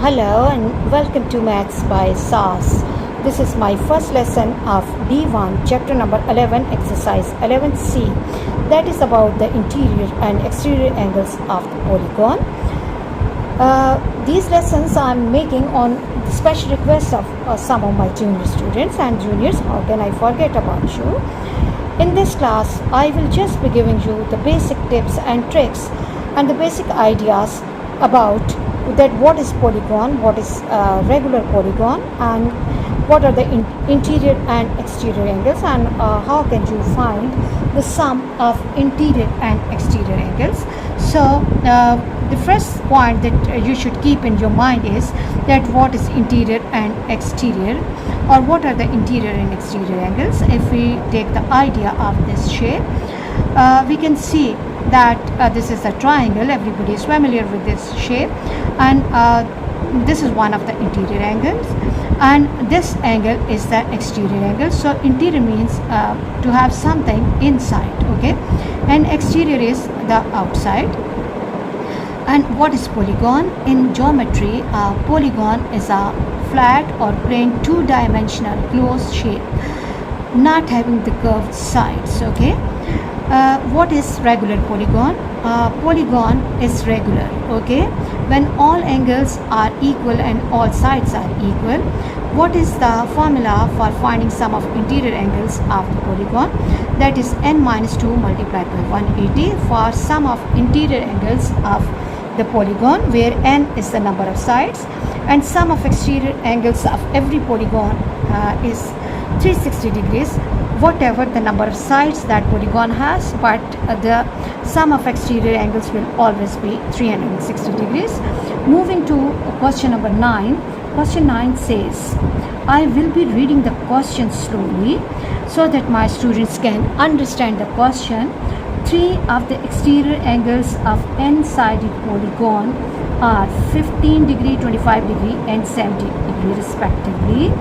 Hello and welcome to Maths by SAS. This is my first lesson of D1, chapter number 11, exercise 11C. That is about the interior and exterior angles of the polygon. These lessons I am making on the special request of some of my junior students. And juniors, how can I forget about you? In this class, I will just be giving you the basic tips and tricks and the basic ideas about that what is polygon, what is regular polygon, and what are the interior and exterior angles, and how can you find the sum of interior and exterior angles. So the first point that you should keep in your mind is that what is interior and exterior, or what are the interior and exterior angles. If we take the idea of this shape, we can see that this is a triangle. Everybody is familiar with this shape, and this is one of the interior angles, and this angle is the exterior angle. So interior means to have something inside, okay, and exterior is the outside. And what is polygon? In geometry, polygon is a flat or plain two-dimensional closed shape not having the curved sides, okay. What is regular polygon? Polygon is regular, okay, when all angles are equal and all sides are equal. What is the formula for finding sum of interior angles of the polygon? That is n minus 2 multiplied by 180 for sum of interior angles of the polygon, where n is the number of sides, and sum of exterior angles of every polygon is 360 degrees, whatever the number of sides that polygon has, but the sum of exterior angles will always be 360 degrees. Moving to question number 9. Question 9 says, I will be reading the question slowly so that my students can understand the question. 3 of the exterior angles of n-sided polygon are 15 degree, 25 degree and 70 degree respectively,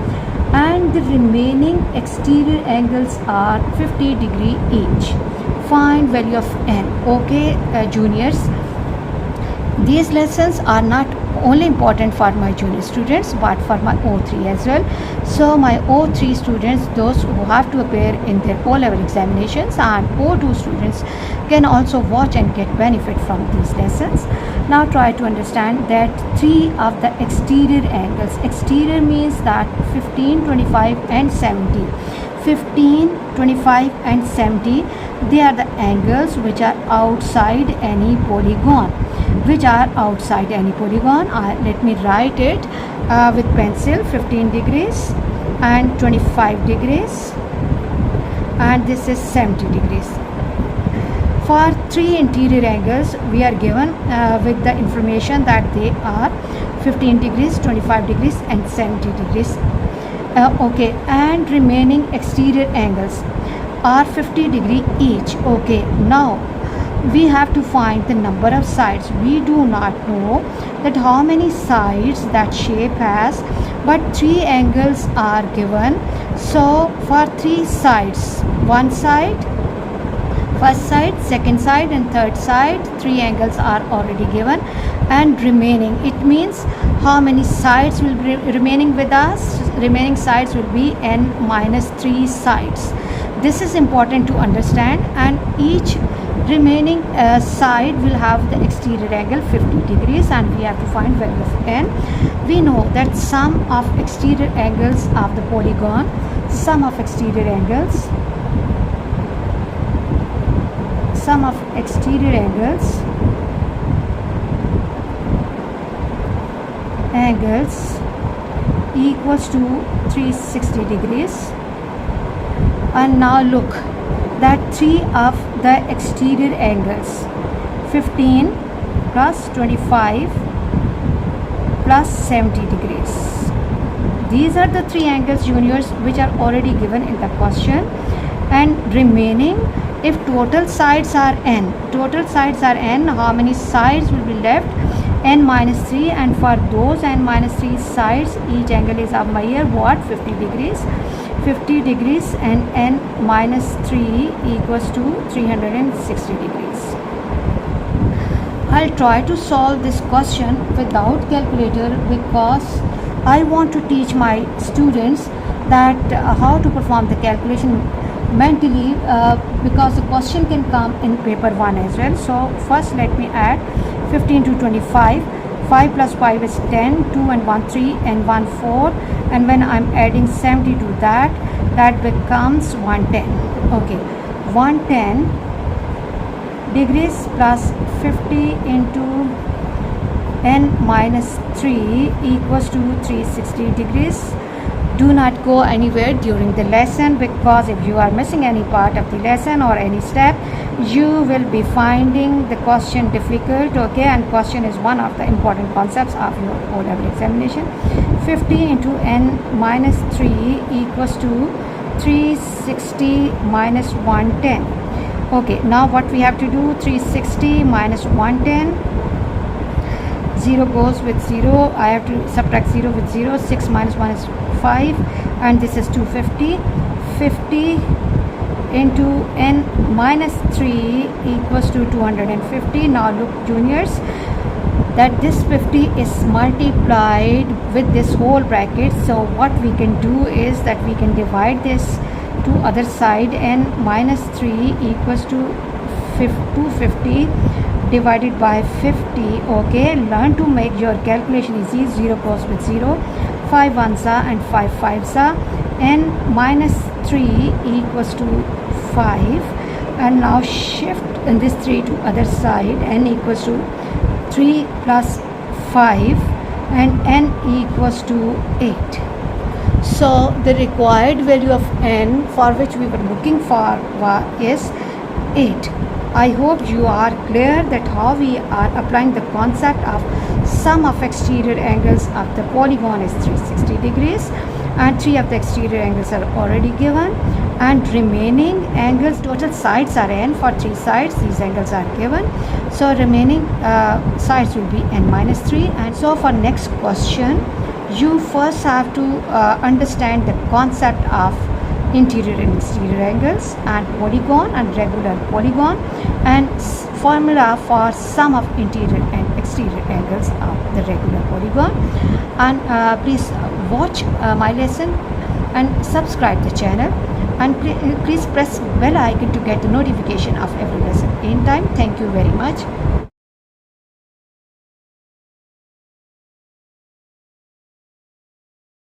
and the remaining exterior angles are 50 degree each. Find value of n. Okay, juniors, these lessons are not only important for my junior students but for my O3 as well. So my O3 students, those who have to appear in their O-level examinations, and O2 students can also watch and get benefit from these lessons. Now try to understand that 3 of the exterior angles. Exterior means that 15, 25 and 70. 15, 25 and 70, they are the angles which are outside any polygon. Which are outside any polygon. Let me write it with pencil. 15 degrees and 25 degrees, and this is 70 degrees. For 3 interior angles, we are given with the information that they are 15 degrees, 25 degrees and 70 degrees. Okay, and remaining exterior angles are 50 degree each. Okay, now we have to find the number of sides. We do not know that how many sides that shape has, but 3 angles are given. So for 3 sides, one side, first side, second side and third side, 3 angles are already given, and remaining, it means how many sides will be remaining with us. Remaining sides will be n minus 3 sides. This is important to understand, and each remaining side will have the exterior angle 50 degrees, and we have to find value of n. We know that sum of exterior angles of the polygon, sum of exterior angles, sum of exterior angles equals to 360 degrees. And now look that 3 of the exterior angles, 15 plus 25 plus 70 degrees. These are the 3 angles, juniors, which are already given in the question. And remaining, if total sides are n, how many sides will be left? n minus 3, and for those n minus 3 sides, each angle is of my here what? 50 degrees. 50 degrees and n minus 3 equals to 360 degrees. I'll try to solve this question without calculator because I want to teach my students that how to perform the calculation mentally because the question can come in paper 1 as well. So first let me add 15 to 25. 5 plus 5 is 10, 2 and 1 3 and 1 4, and when I'm adding 70 to that becomes 110. Okay, 110 degrees plus 50 into n minus 3 equals to 360 degrees. Do not go anywhere during the lesson because if you are missing any part of the lesson or any step, you will be finding the question difficult. Okay, and question is one of the important concepts of your O-level examination. 50 into n minus 3 equals to 360 minus 110. Okay, now what we have to do, 360 minus 110, 0 goes with 0, I have to subtract 0 with 0, 6 minus 1 is 5, and this is 250. 50 into n minus 3 equals to 250. Now look juniors, that this 50 is multiplied with this whole bracket, so what we can do is that we can divide this to other side. N minus 3 equals to 250 divided by 50. Okay, learn to make your calculation easy. 0 goes with 0, 5 ones are and 5 fives are. N minus 3 equals to 5, and now shift in this 3 to other side. N equals to 3 plus 5 and n equals to 8. So the required value of n for which we were looking for is 8. I hope you are clear that how we are applying the concept of sum of exterior angles of the polygon is 360 degrees, and 3 of the exterior angles are already given, and remaining angles, total sides are n. For 3 sides these angles are given, so remaining sides will be n minus 3. And so for next question, you first have to understand the concept of interior and exterior angles and polygon and regular polygon, and formula for sum of interior and exterior angles of the regular polygon. And please watch my lesson and subscribe the channel, and please press bell icon to get the notification of every lesson in time. Thank you very much.